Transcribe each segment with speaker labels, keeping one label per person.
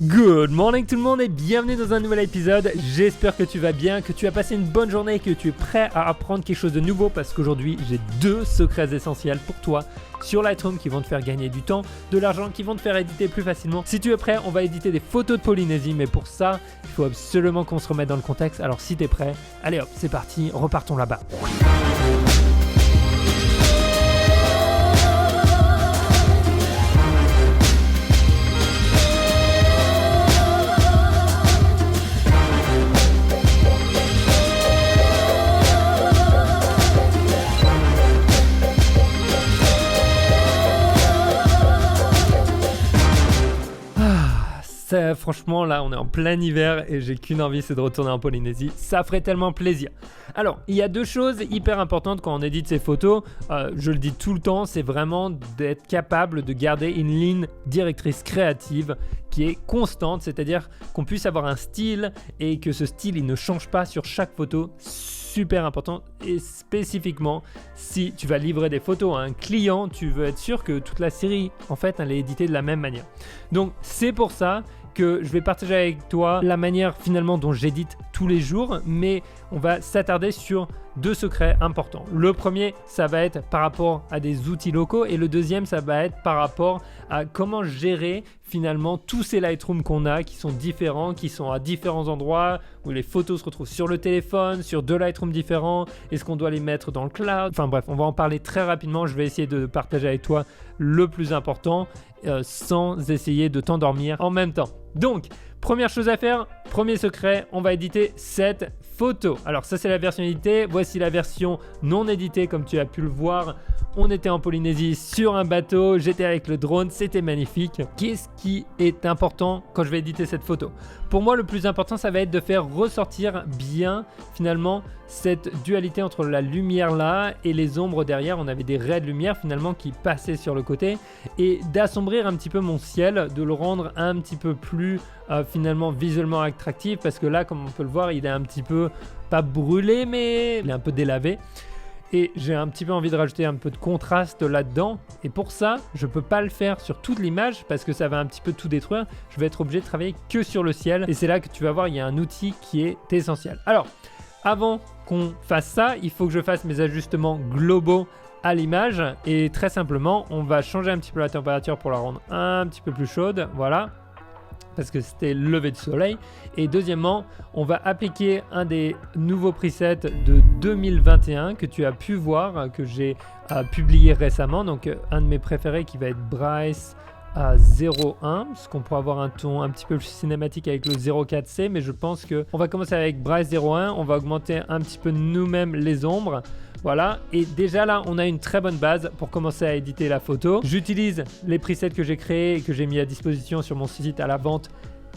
Speaker 1: Good morning tout le monde et bienvenue dans un nouvel épisode. J'espère que tu vas bien, que tu as passé une bonne journée et que tu es prêt à apprendre quelque chose de nouveau parce qu'aujourd'hui j'ai 2 secrets essentiels pour toi sur Lightroom qui vont te faire gagner du temps, de l'argent, qui vont te faire éditer plus facilement. Si tu es prêt, on va éditer des photos de Polynésie, mais pour ça, il faut absolument qu'on se remette dans le contexte. Alors si tu es prêt, allez hop, c'est parti, repartons là-bas. Franchement, là, on est en plein hiver et j'ai qu'une envie, c'est de retourner en Polynésie. Ça ferait tellement plaisir. Alors, il y a 2 choses hyper importantes quand on édite ces photos. Je le dis tout le temps, c'est vraiment d'être capable de garder une ligne directrice créative qui est constante, c'est-à-dire qu'on puisse avoir un style et que ce style, il ne change pas sur chaque photo. Super important, et spécifiquement si tu vas livrer des photos à un client, tu veux être sûr que toute la série en fait elle est éditée de la même manière. Donc c'est pour ça que je vais partager avec toi la manière finalement dont j'édite tous les jours, mais on va s'attarder sur 2 secrets importants. Le premier, ça va être par rapport à des outils locaux et le deuxième, ça va être par rapport à comment gérer finalement tous ces Lightroom qu'on a qui sont différents, qui sont à différents endroits, où les photos se retrouvent sur le téléphone, sur 2 Lightroom différents, est-ce qu'on doit les mettre dans le cloud? Enfin bref, on va en parler très rapidement, je vais essayer de partager avec toi le plus important sans essayer de t'endormir en même temps. Donc, première chose à faire, premier secret, on va éditer cette photo. Alors ça c'est la version éditée, voici la version non éditée comme tu as pu le voir. On était en Polynésie sur un bateau, j'étais avec le drone, c'était magnifique. Qu'est-ce qui est important quand je vais éditer cette photo? Pour moi, le plus important, ça va être de faire ressortir bien finalement cette dualité entre la lumière là et les ombres derrière. On avait des raies de lumière finalement qui passaient sur le côté et d'assombrir un petit peu mon ciel, de le rendre un petit peu plus finalement visuellement attractif parce que là, comme on peut le voir, il est un petit peu pas brûlé mais il est un peu délavé. Et j'ai un petit peu envie de rajouter un peu de contraste là-dedans. Et pour ça, je ne peux pas le faire sur toute l'image parce que ça va un petit peu tout détruire. Je vais être obligé de travailler que sur le ciel. Et c'est là que tu vas voir, il y a un outil qui est essentiel. Alors, avant qu'on fasse ça, il faut que je fasse mes ajustements globaux à l'image. Et très simplement, on va changer un petit peu la température pour la rendre un petit peu plus chaude. Voilà. Parce que c'était le lever du soleil. Et deuxièmement, on va appliquer un des nouveaux presets de 2021 que tu as pu voir, que j'ai publié récemment. Donc un de mes préférés qui va être Bryce 01, parce qu'on pourra avoir un ton un petit peu plus cinématique avec le 04C, mais je pense qu'on va commencer avec Bryce 01, on va augmenter un petit peu nous-mêmes les ombres. Voilà, et déjà là, on a une très bonne base pour commencer à éditer la photo. J'utilise les presets que j'ai créés et que j'ai mis à disposition sur mon site à la vente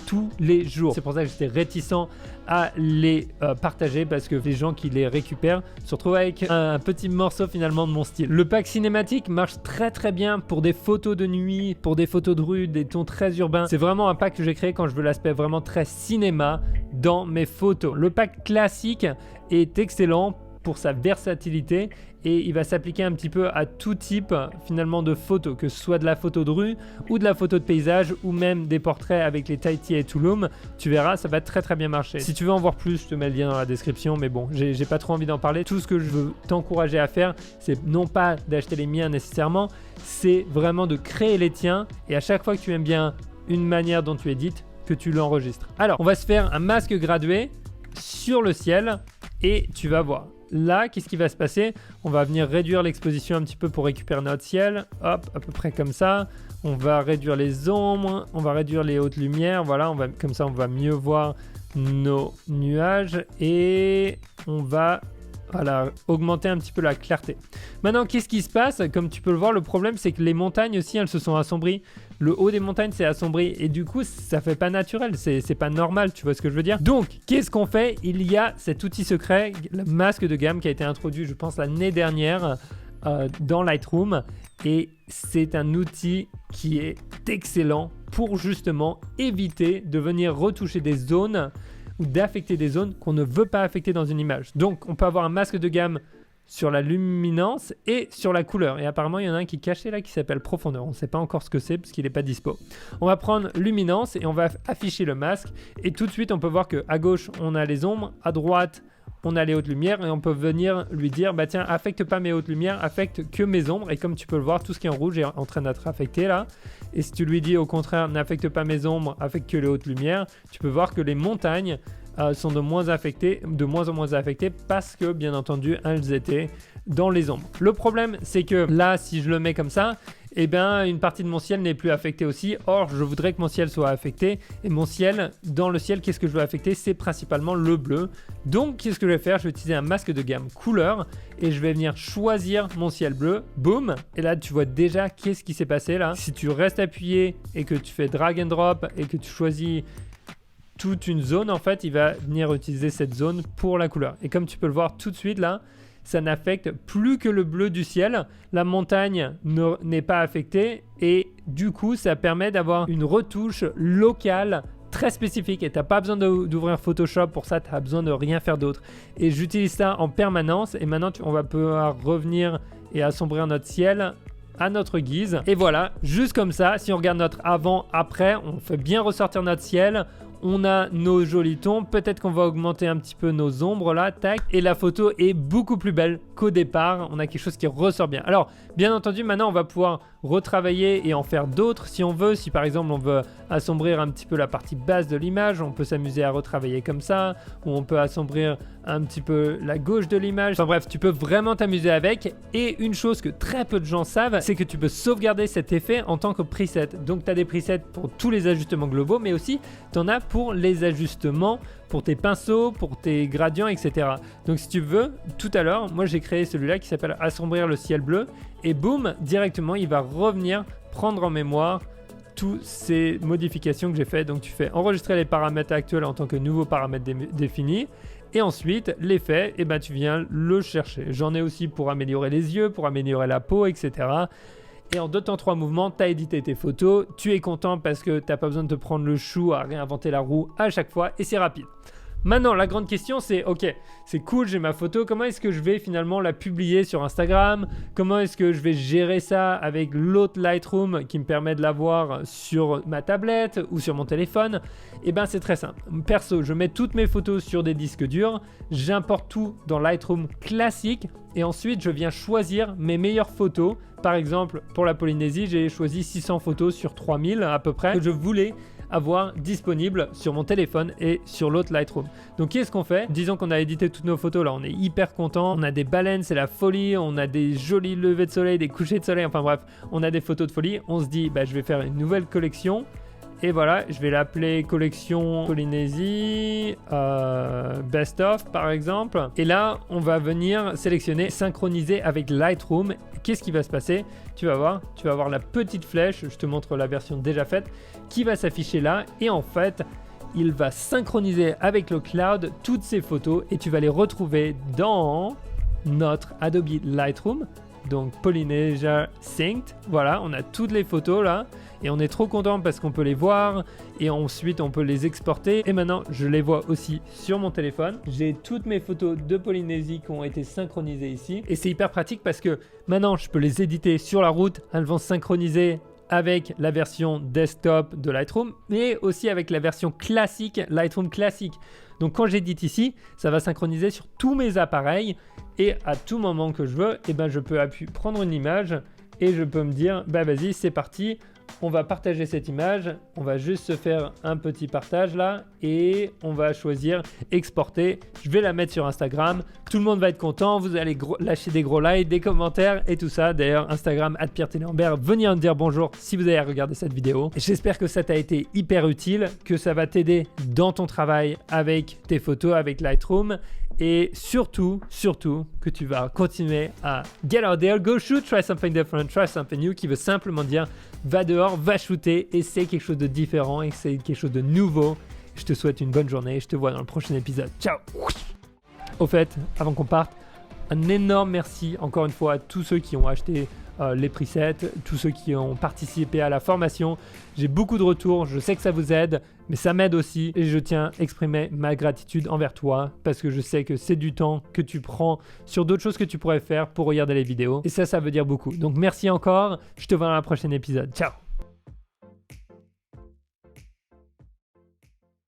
Speaker 1: tous les jours. C'est pour ça que j'étais réticent à les partager parce que les gens qui les récupèrent se retrouvent avec un petit morceau finalement de mon style. Le pack cinématique marche très très bien pour des photos de nuit, pour des photos de rue, des tons très urbains. C'est vraiment un pack que j'ai créé quand je veux l'aspect vraiment très cinéma dans mes photos. Le pack classique est excellent pour sa versatilité et il va s'appliquer un petit peu à tout type finalement de photos, que ce soit de la photo de rue ou de la photo de paysage ou même des portraits avec les Tahiti et Tulum. Tu verras, ça va très très bien marcher. Si tu veux en voir plus, je te mets le lien dans la description, mais bon, j'ai pas trop envie d'en parler. Tout ce que je veux t'encourager à faire, c'est non pas d'acheter les miens nécessairement, c'est vraiment de créer les tiens et à chaque fois que tu aimes bien une manière dont tu édites, que tu l'enregistres. Alors, on va se faire un masque gradué sur le ciel et tu vas voir. Là, qu'est-ce qui va se passer? On va venir réduire l'exposition un petit peu pour récupérer notre ciel. Hop, à peu près comme ça. On va réduire les ombres, on va réduire les hautes lumières. Voilà, comme ça, on va mieux voir nos nuages et on va augmenter un petit peu la clarté. Maintenant, qu'est-ce qui se passe? Comme tu peux le voir, le problème, c'est que les montagnes aussi, elles se sont assombries. Le haut des montagnes s'est assombri et du coup, ça fait pas naturel, c'est pas normal, tu vois ce que je veux dire? Donc, qu'est-ce qu'on fait? Il y a cet outil secret, le masque de gamme qui a été introduit, je pense, l'année dernière dans Lightroom et c'est un outil qui est excellent pour justement éviter de venir retoucher des zones ou d'affecter des zones qu'on ne veut pas affecter dans une image. Donc, on peut avoir un masque de gamme sur la luminance et sur la couleur. Et apparemment, il y en a un qui est caché là qui s'appelle profondeur. On ne sait pas encore ce que c'est parce qu'il n'est pas dispo. On va prendre luminance et on va afficher le masque. Et tout de suite, on peut voir qu'à gauche, on a les ombres. À droite, on a les hautes lumières et on peut venir lui dire bah tiens, affecte pas mes hautes lumières, affecte que mes ombres. Et comme tu peux le voir, tout ce qui est en rouge est en train d'être affecté là. Et si tu lui dis au contraire, n'affecte pas mes ombres, affecte que les hautes lumières, tu peux voir que les montagnes sont de moins en moins affectées parce que bien entendu elles étaient dans les ombres. Le problème c'est que là si je le mets comme ça, eh bien une partie de mon ciel n'est plus affectée aussi. Or je voudrais que mon ciel soit affecté et mon ciel, dans le ciel qu'est-ce que je veux affecter? C'est principalement le bleu. Donc qu'est-ce que je vais faire? Je vais utiliser un masque de gamme couleur et je vais venir choisir mon ciel bleu. Boum! Et là tu vois déjà qu'est-ce qui s'est passé là. Si tu restes appuyé et que tu fais drag and drop et que tu choisis toute une zone, en fait, il va venir utiliser cette zone pour la couleur. Et comme tu peux le voir tout de suite là, ça n'affecte plus que le bleu du ciel. La montagne n'est pas affectée et du coup, ça permet d'avoir une retouche locale très spécifique et tu n'as pas besoin d'ouvrir Photoshop pour ça, tu as besoin de rien faire d'autre. Et j'utilise ça en permanence et maintenant, on va pouvoir revenir et assombrir notre ciel à notre guise. Et voilà, juste comme ça, si on regarde notre avant-après, on fait bien ressortir notre ciel. On a nos jolis tons, peut-être qu'on va augmenter un petit peu nos ombres là, tac, et la photo est beaucoup plus belle qu'au départ, on a quelque chose qui ressort bien. Alors, bien entendu, maintenant on va pouvoir retravailler et en faire d'autres si on veut. Si par exemple on veut assombrir un petit peu la partie basse de l'image, on peut s'amuser à retravailler comme ça, ou on peut assombrir un petit peu la gauche de l'image. Enfin bref, tu peux vraiment t'amuser avec. Et une chose que très peu de gens savent, c'est que tu peux sauvegarder cet effet en tant que preset. Donc tu as des presets pour tous les ajustements globaux, mais aussi tu en as pour les ajustements, pour tes pinceaux, pour tes gradients, etc. Donc si tu veux, tout à l'heure, moi j'ai créé celui-là qui s'appelle Assombrir le ciel bleu. Et boum, directement, il va revenir prendre en mémoire toutes ces modifications que j'ai fait. Donc tu fais enregistrer les paramètres actuels en tant que nouveaux paramètres définis. Et ensuite, l'effet, eh ben, tu viens le chercher. J'en ai aussi pour améliorer les yeux, pour améliorer la peau, etc. Et en 2 temps 3 mouvements, tu as édité tes photos. Tu es content parce que tu n'as pas besoin de te prendre le chou à réinventer la roue à chaque fois et c'est rapide. Maintenant, la grande question, c'est ok, c'est cool, j'ai ma photo, comment est-ce que je vais finalement la publier sur Instagram? Comment est-ce que je vais gérer ça avec l'autre Lightroom qui me permet de l'avoir sur ma tablette ou sur mon téléphone? Eh bien, c'est très simple. Perso, je mets toutes mes photos sur des disques durs, j'importe tout dans Lightroom classique et ensuite, je viens choisir mes meilleures photos. Par exemple, pour la Polynésie, j'ai choisi 600 photos sur 3000 à peu près que je voulais avoir disponible sur mon téléphone et sur l'autre Lightroom. Donc qu'est-ce qu'on fait? Disons qu'on a édité toutes nos photos, là on est hyper content, on a des baleines, c'est la folie, on a des jolis levées de soleil, des couchers de soleil, enfin bref, on a des photos de folie. On se dit bah je vais faire une nouvelle collection et voilà, je vais l'appeler collection Polynésie Best of par exemple. Et là on va venir sélectionner synchroniser avec Lightroom. Qu'est-ce qui va se passer? Tu vas voir la petite flèche, je te montre la version déjà faite, qui va s'afficher là et en fait il va synchroniser avec le cloud toutes ces photos et tu vas les retrouver dans notre Adobe Lightroom, donc Polynesia Synced. Voilà, on a toutes les photos là et on est trop content parce qu'on peut les voir et ensuite on peut les exporter et maintenant je les vois aussi sur mon téléphone. J'ai toutes mes photos de Polynésie qui ont été synchronisées ici et c'est hyper pratique parce que maintenant je peux les éditer sur la route, elles vont synchroniser avec la version desktop de Lightroom, mais aussi avec la version classique, Lightroom classique. Donc quand j'édite ici, ça va synchroniser sur tous mes appareils et à tout moment que je veux, eh ben, je peux prendre une image et je peux me dire, bah vas-y, c'est parti, on va partager cette image, on va juste se faire un petit partage là et on va choisir exporter. Je vais la mettre sur Instagram, tout le monde va être content, vous allez lâcher des gros likes, des commentaires et tout ça. D'ailleurs, Instagram @PierreTénéambert, venez me dire bonjour si vous avez regardé cette vidéo. J'espère que ça t'a été hyper utile, que ça va t'aider dans ton travail avec tes photos, avec Lightroom. Et surtout, que tu vas continuer à get out there, go shoot, try something different, try something new, qui veut simplement dire va dehors, va shooter, essaie quelque chose de différent, essaie quelque chose de nouveau. Je te souhaite une bonne journée, je te vois dans le prochain épisode. Ciao! Au fait, avant qu'on parte, un énorme merci encore une fois à tous ceux qui ont acheté les presets, tous ceux qui ont participé à la formation. J'ai beaucoup de retours, je sais que ça vous aide, mais ça m'aide aussi et je tiens à exprimer ma gratitude envers toi parce que je sais que c'est du temps que tu prends sur d'autres choses que tu pourrais faire pour regarder les vidéos et ça veut dire beaucoup. Donc merci encore, je te vois dans le prochain épisode. Ciao!